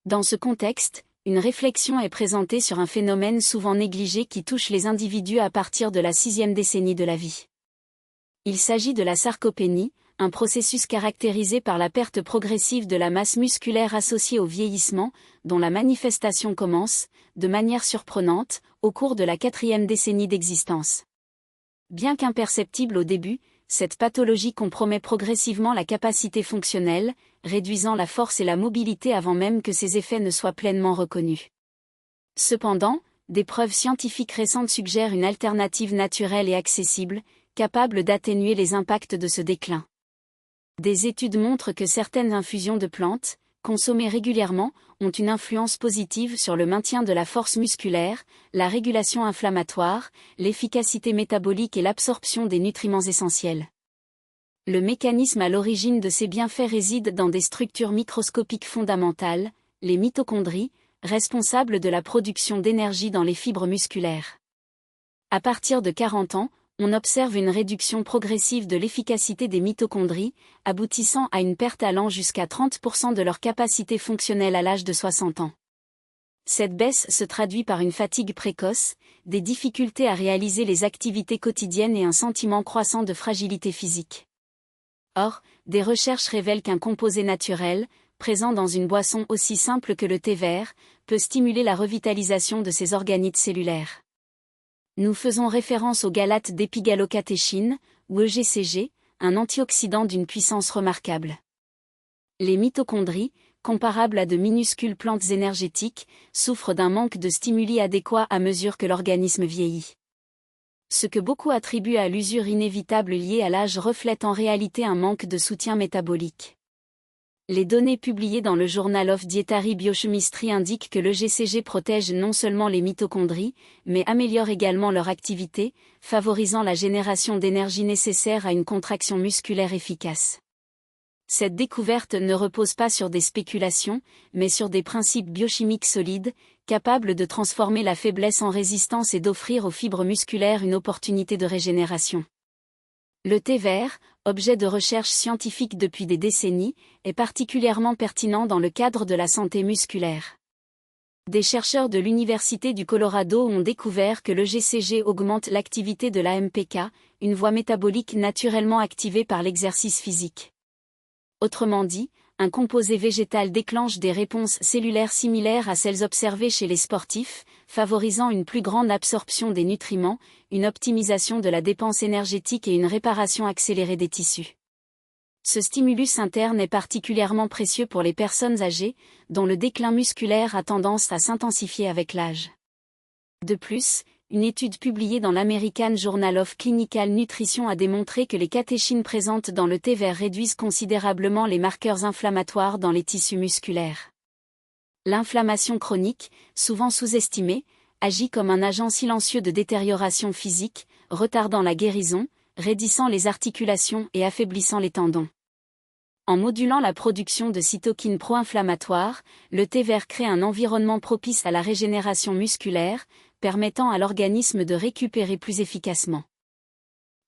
Dans ce contexte, une réflexion est présentée sur un phénomène souvent négligé qui touche les individus à partir de la 6e décennie de la vie. Il s'agit de la sarcopénie, un processus caractérisé par la perte progressive de la masse musculaire associée au vieillissement, dont la manifestation commence, de manière surprenante, au cours de la 4e décennie d'existence. Bien qu'imperceptible au début, cette pathologie compromet progressivement la capacité fonctionnelle, réduisant la force et la mobilité avant même que ses effets ne soient pleinement reconnus. Cependant, des preuves scientifiques récentes suggèrent une alternative naturelle et accessible, capable d'atténuer les impacts de ce déclin. Des études montrent que certaines infusions de plantes, consommées régulièrement, ont une influence positive sur le maintien de la force musculaire, la régulation inflammatoire, l'efficacité métabolique et l'absorption des nutriments essentiels. Le mécanisme à l'origine de ces bienfaits réside dans des structures microscopiques fondamentales, les mitochondries, responsables de la production d'énergie dans les fibres musculaires. À partir de 40 ans, on observe une réduction progressive de l'efficacité des mitochondries, aboutissant à une perte allant jusqu'à 30% de leur capacité fonctionnelle à l'âge de 60 ans. Cette baisse se traduit par une fatigue précoce, des difficultés à réaliser les activités quotidiennes et un sentiment croissant de fragilité physique. Or, des recherches révèlent qu'un composé naturel, présent dans une boisson aussi simple que le thé vert, peut stimuler la revitalisation de ces organites cellulaires. Nous faisons référence au galates d'épigallocatechin, ou EGCG, un antioxydant d'une puissance remarquable. Les mitochondries, comparables à de minuscules plantes énergétiques, souffrent d'un manque de stimuli adéquats à mesure que l'organisme vieillit. Ce que beaucoup attribuent à l'usure inévitable liée à l'âge reflète en réalité un manque de soutien métabolique. Les données publiées dans le Journal of Dietary Biochemistry indiquent que l'EGCG protège non seulement les mitochondries, mais améliore également leur activité, favorisant la génération d'énergie nécessaire à une contraction musculaire efficace. Cette découverte ne repose pas sur des spéculations, mais sur des principes biochimiques solides, capables de transformer la faiblesse en résistance et d'offrir aux fibres musculaires une opportunité de régénération. Le thé vert, objet de recherche scientifique depuis des décennies, est particulièrement pertinent dans le cadre de la santé musculaire. Des chercheurs de l'Université du Colorado ont découvert que l'EGCG augmente l'activité de l'AMPK, une voie métabolique naturellement activée par l'exercice physique. Autrement dit, un composé végétal déclenche des réponses cellulaires similaires à celles observées chez les sportifs, favorisant une plus grande absorption des nutriments, une optimisation de la dépense énergétique et une réparation accélérée des tissus. Ce stimulus interne est particulièrement précieux pour les personnes âgées, dont le déclin musculaire a tendance à s'intensifier avec l'âge. De plus, une étude publiée dans l'American Journal of Clinical Nutrition a démontré que les catéchines présentes dans le thé vert réduisent considérablement les marqueurs inflammatoires dans les tissus musculaires. L'inflammation chronique, souvent sous-estimée, agit comme un agent silencieux de détérioration physique, retardant la guérison, raidissant les articulations et affaiblissant les tendons. En modulant la production de cytokines pro-inflammatoires, le thé vert crée un environnement propice à la régénération musculaire, permettant à l'organisme de récupérer plus efficacement.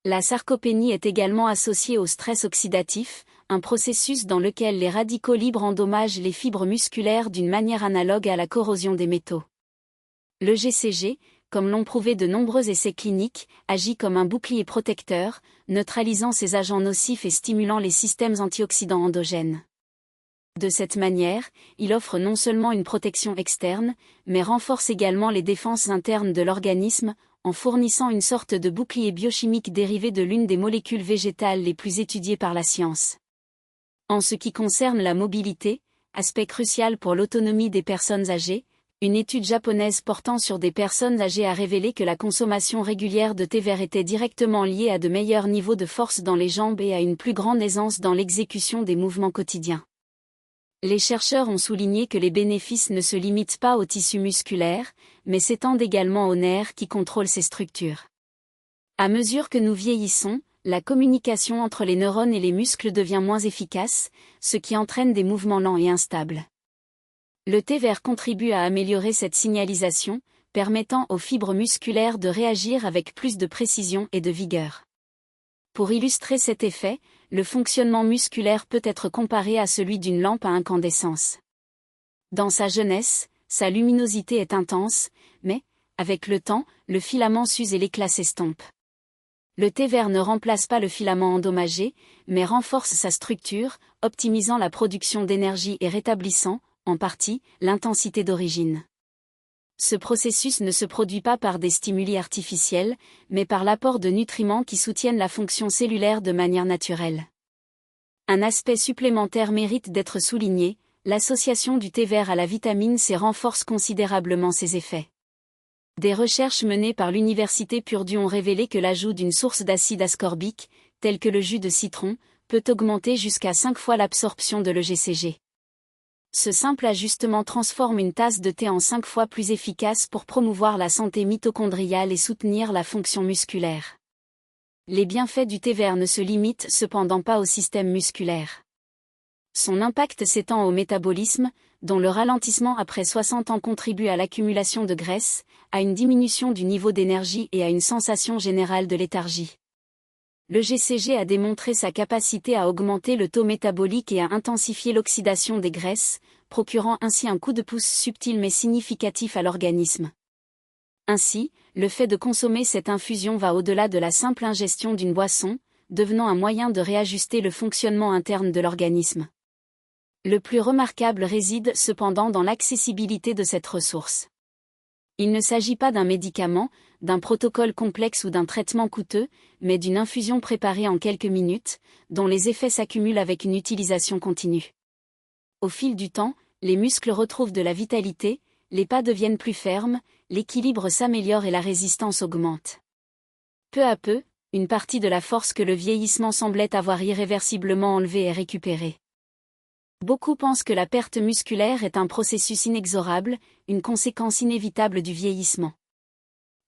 La sarcopénie est également associée au stress oxydatif, un processus dans lequel les radicaux libres endommagent les fibres musculaires d'une manière analogue à la corrosion des métaux. L'EGCG, comme l'ont prouvé de nombreux essais cliniques, agit comme un bouclier protecteur, neutralisant ces agents nocifs et stimulant les systèmes antioxydants endogènes. De cette manière, il offre non seulement une protection externe, mais renforce également les défenses internes de l'organisme, en fournissant une sorte de bouclier biochimique dérivé de l'une des molécules végétales les plus étudiées par la science. En ce qui concerne la mobilité, aspect crucial pour l'autonomie des personnes âgées, une étude japonaise portant sur des personnes âgées a révélé que la consommation régulière de thé vert était directement liée à de meilleurs niveaux de force dans les jambes et à une plus grande aisance dans l'exécution des mouvements quotidiens. Les chercheurs ont souligné que les bénéfices ne se limitent pas aux tissus musculaires, mais s'étendent également aux nerfs qui contrôlent ces structures. À mesure que nous vieillissons, la communication entre les neurones et les muscles devient moins efficace, ce qui entraîne des mouvements lents et instables. Le thé vert contribue à améliorer cette signalisation, permettant aux fibres musculaires de réagir avec plus de précision et de vigueur. Pour illustrer cet effet, le fonctionnement musculaire peut être comparé à celui d'une lampe à incandescence. Dans sa jeunesse, sa luminosité est intense, mais, avec le temps, le filament s'use et l'éclat s'estompe. Le thé vert ne remplace pas le filament endommagé, mais renforce sa structure, optimisant la production d'énergie et rétablissant, en partie, l'intensité d'origine. Ce processus ne se produit pas par des stimuli artificiels, mais par l'apport de nutriments qui soutiennent la fonction cellulaire de manière naturelle. Un aspect supplémentaire mérite d'être souligné, l'association du thé vert à la vitamine C renforce considérablement ses effets. Des recherches menées par l'université Purdue ont révélé que l'ajout d'une source d'acide ascorbique, tel que le jus de citron, peut augmenter jusqu'à 5 fois l'absorption de l'EGCG. Ce simple ajustement transforme une tasse de thé en 5 fois plus efficace pour promouvoir la santé mitochondriale et soutenir la fonction musculaire. Les bienfaits du thé vert ne se limitent cependant pas au système musculaire. Son impact s'étend au métabolisme, dont le ralentissement après 60 ans contribue à l'accumulation de graisse, à une diminution du niveau d'énergie et à une sensation générale de léthargie. Le GCG a démontré sa capacité à augmenter le taux métabolique et à intensifier l'oxydation des graisses, procurant ainsi un coup de pouce subtil mais significatif à l'organisme. Ainsi, le fait de consommer cette infusion va au-delà de la simple ingestion d'une boisson, devenant un moyen de réajuster le fonctionnement interne de l'organisme. Le plus remarquable réside cependant dans l'accessibilité de cette ressource. Il ne s'agit pas d'un médicament, d'un protocole complexe ou d'un traitement coûteux, mais d'une infusion préparée en quelques minutes, dont les effets s'accumulent avec une utilisation continue. Au fil du temps, les muscles retrouvent de la vitalité, les pas deviennent plus fermes, l'équilibre s'améliore et la résistance augmente. Peu à peu, une partie de la force que le vieillissement semblait avoir irréversiblement enlevée est récupérée. Beaucoup pensent que la perte musculaire est un processus inexorable, une conséquence inévitable du vieillissement.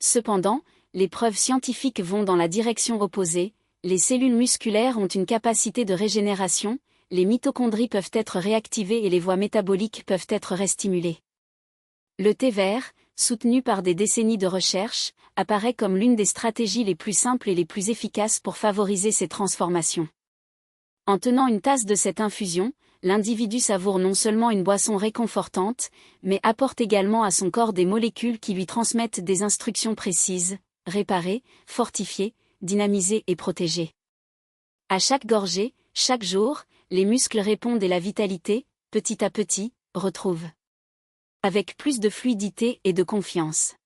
Cependant, les preuves scientifiques vont dans la direction opposée, les cellules musculaires ont une capacité de régénération, les mitochondries peuvent être réactivées et les voies métaboliques peuvent être restimulées. Le thé vert, soutenu par des décennies de recherche, apparaît comme l'une des stratégies les plus simples et les plus efficaces pour favoriser ces transformations. En tenant une tasse de cette infusion, l'individu savoure non seulement une boisson réconfortante, mais apporte également à son corps des molécules qui lui transmettent des instructions précises, réparer, fortifier, dynamiser et protéger. À chaque gorgée, chaque jour, les muscles répondent et la vitalité, petit à petit, retrouve. Avec plus de fluidité et de confiance.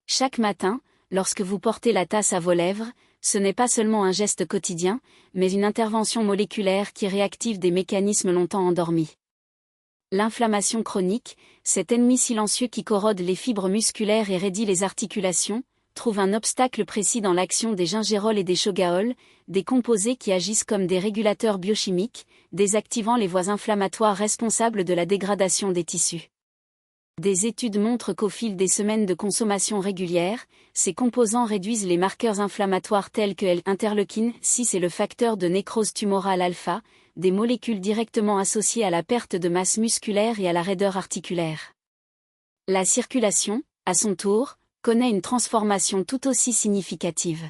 Chaque matin, lorsque vous portez la tasse à vos lèvres, ce n'est pas seulement un geste quotidien, mais une intervention moléculaire qui réactive des mécanismes longtemps endormis. L'inflammation chronique, cet ennemi silencieux qui corrode les fibres musculaires et raidit les articulations, trouve un obstacle précis dans l'action des gingérols et des shogaols, des composés qui agissent comme des régulateurs biochimiques, désactivant les voies inflammatoires responsables de la dégradation des tissus. Des études montrent qu'au fil des semaines de consommation régulière, ces composants réduisent les marqueurs inflammatoires tels que l'interleukine 6 et le facteur de nécrose tumorale alpha, des molécules directement associées à la perte de masse musculaire et à la raideur articulaire. La circulation, à son tour, connaît une transformation tout aussi significative.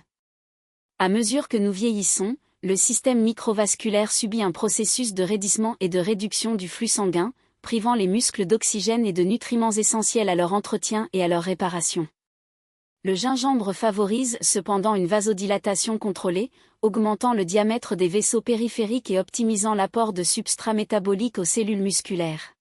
À mesure que nous vieillissons, le système microvasculaire subit un processus de raidissement et de réduction du flux sanguin, privant les muscles d'oxygène et de nutriments essentiels à leur entretien et à leur réparation. Le gingembre favorise cependant une vasodilatation contrôlée, augmentant le diamètre des vaisseaux périphériques et optimisant l'apport de substrats métaboliques aux cellules musculaires.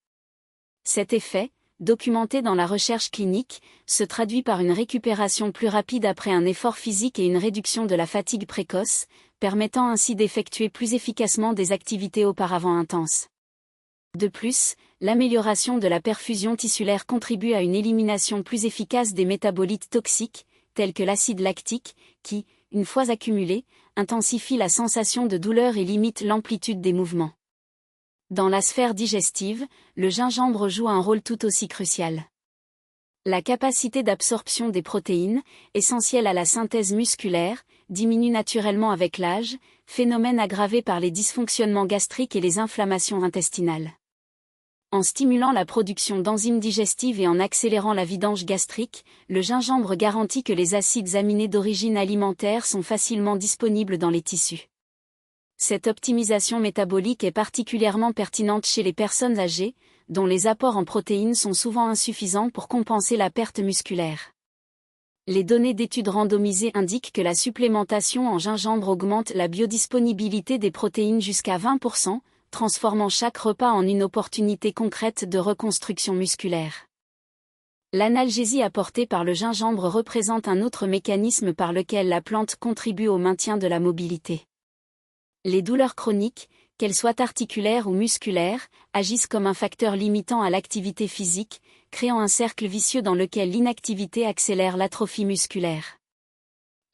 Cet effet, documenté dans la recherche clinique, se traduit par une récupération plus rapide après un effort physique et une réduction de la fatigue précoce, permettant ainsi d'effectuer plus efficacement des activités auparavant intenses. De plus, l'amélioration de la perfusion tissulaire contribue à une élimination plus efficace des métabolites toxiques, tels que l'acide lactique, qui, une fois accumulé, intensifie la sensation de douleur et limite l'amplitude des mouvements. Dans la sphère digestive, le gingembre joue un rôle tout aussi crucial. La capacité d'absorption des protéines, essentielle à la synthèse musculaire, diminue naturellement avec l'âge, phénomène aggravé par les dysfonctionnements gastriques et les inflammations intestinales. En stimulant la production d'enzymes digestives et en accélérant la vidange gastrique, le gingembre garantit que les acides aminés d'origine alimentaire sont facilement disponibles dans les tissus. Cette optimisation métabolique est particulièrement pertinente chez les personnes âgées, dont les apports en protéines sont souvent insuffisants pour compenser la perte musculaire. Les données d'études randomisées indiquent que la supplémentation en gingembre augmente la biodisponibilité des protéines jusqu'à 20%, transformant chaque repas en une opportunité concrète de reconstruction musculaire. L'analgésie apportée par le gingembre représente un autre mécanisme par lequel la plante contribue au maintien de la mobilité. Les douleurs chroniques, qu'elles soient articulaires ou musculaires, agissent comme un facteur limitant à l'activité physique, créant un cercle vicieux dans lequel l'inactivité accélère l'atrophie musculaire.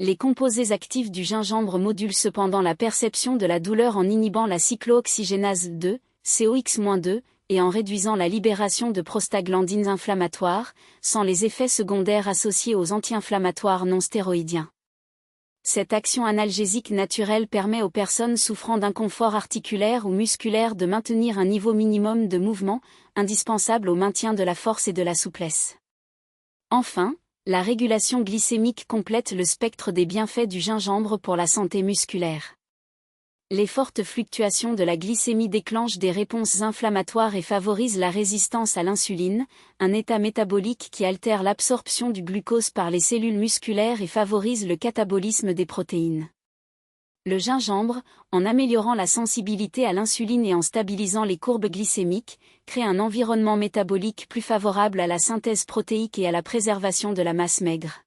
Les composés actifs du gingembre modulent cependant la perception de la douleur en inhibant la cyclooxygénase 2, COX-2, et en réduisant la libération de prostaglandines inflammatoires, sans les effets secondaires associés aux anti-inflammatoires non stéroïdiens. Cette action analgésique naturelle permet aux personnes souffrant d'inconfort articulaire ou musculaire de maintenir un niveau minimum de mouvement, indispensable au maintien de la force et de la souplesse. Enfin, la régulation glycémique complète le spectre des bienfaits du gingembre pour la santé musculaire. Les fortes fluctuations de la glycémie déclenchent des réponses inflammatoires et favorisent la résistance à l'insuline, un état métabolique qui altère l'absorption du glucose par les cellules musculaires et favorise le catabolisme des protéines. Le gingembre, en améliorant la sensibilité à l'insuline et en stabilisant les courbes glycémiques, crée un environnement métabolique plus favorable à la synthèse protéique et à la préservation de la masse maigre.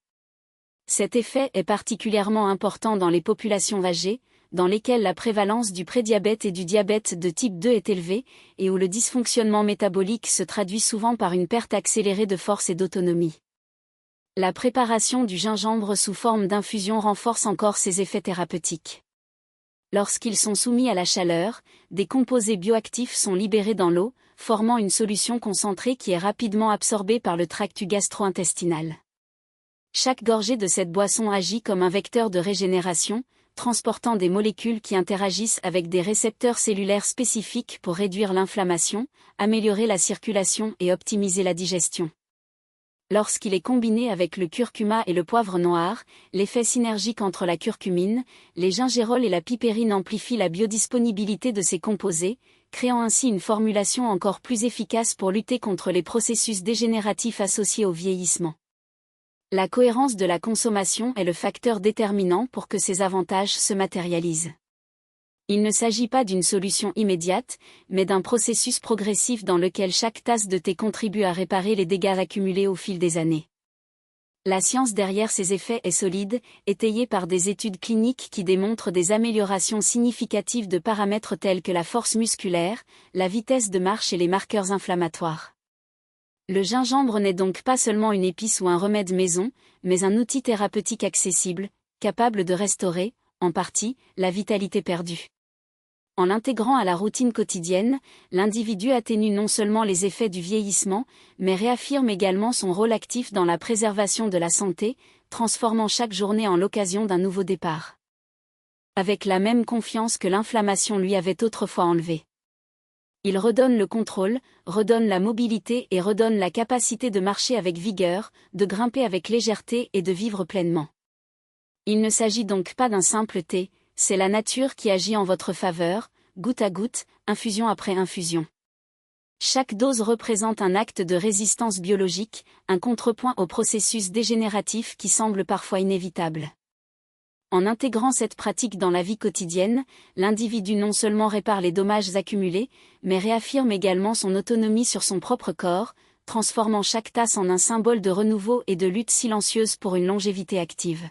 Cet effet est particulièrement important dans les populations âgées, dans lesquelles la prévalence du prédiabète et du diabète de type 2 est élevée, et où le dysfonctionnement métabolique se traduit souvent par une perte accélérée de force et d'autonomie. La préparation du gingembre sous forme d'infusion renforce encore ses effets thérapeutiques. Lorsqu'ils sont soumis à la chaleur, des composés bioactifs sont libérés dans l'eau, formant une solution concentrée qui est rapidement absorbée par le tractus gastro-intestinal. Chaque gorgée de cette boisson agit comme un vecteur de régénération, transportant des molécules qui interagissent avec des récepteurs cellulaires spécifiques pour réduire l'inflammation, améliorer la circulation et optimiser la digestion. Lorsqu'il est combiné avec le curcuma et le poivre noir, l'effet synergique entre la curcumine, les gingérols et la pipérine amplifie la biodisponibilité de ces composés, créant ainsi une formulation encore plus efficace pour lutter contre les processus dégénératifs associés au vieillissement. La cohérence de la consommation est le facteur déterminant pour que ces avantages se matérialisent. Il ne s'agit pas d'une solution immédiate, mais d'un processus progressif dans lequel chaque tasse de thé contribue à réparer les dégâts accumulés au fil des années. La science derrière ces effets est solide, étayée par des études cliniques qui démontrent des améliorations significatives de paramètres tels que la force musculaire, la vitesse de marche et les marqueurs inflammatoires. Le gingembre n'est donc pas seulement une épice ou un remède maison, mais un outil thérapeutique accessible, capable de restaurer, en partie, la vitalité perdue. En l'intégrant à la routine quotidienne, l'individu atténue non seulement les effets du vieillissement, mais réaffirme également son rôle actif dans la préservation de la santé, transformant chaque journée en l'occasion d'un nouveau départ. Avec la même confiance que l'inflammation lui avait autrefois enlevé. Il redonne le contrôle, redonne la mobilité et redonne la capacité de marcher avec vigueur, de grimper avec légèreté et de vivre pleinement. Il ne s'agit donc pas d'un simple thé, c'est la nature qui agit en votre faveur, goutte à goutte, infusion après infusion. Chaque dose représente un acte de résistance biologique, un contrepoint au processus dégénératif qui semble parfois inévitable. En intégrant cette pratique dans la vie quotidienne, l'individu non seulement répare les dommages accumulés, mais réaffirme également son autonomie sur son propre corps, transformant chaque tasse en un symbole de renouveau et de lutte silencieuse pour une longévité active.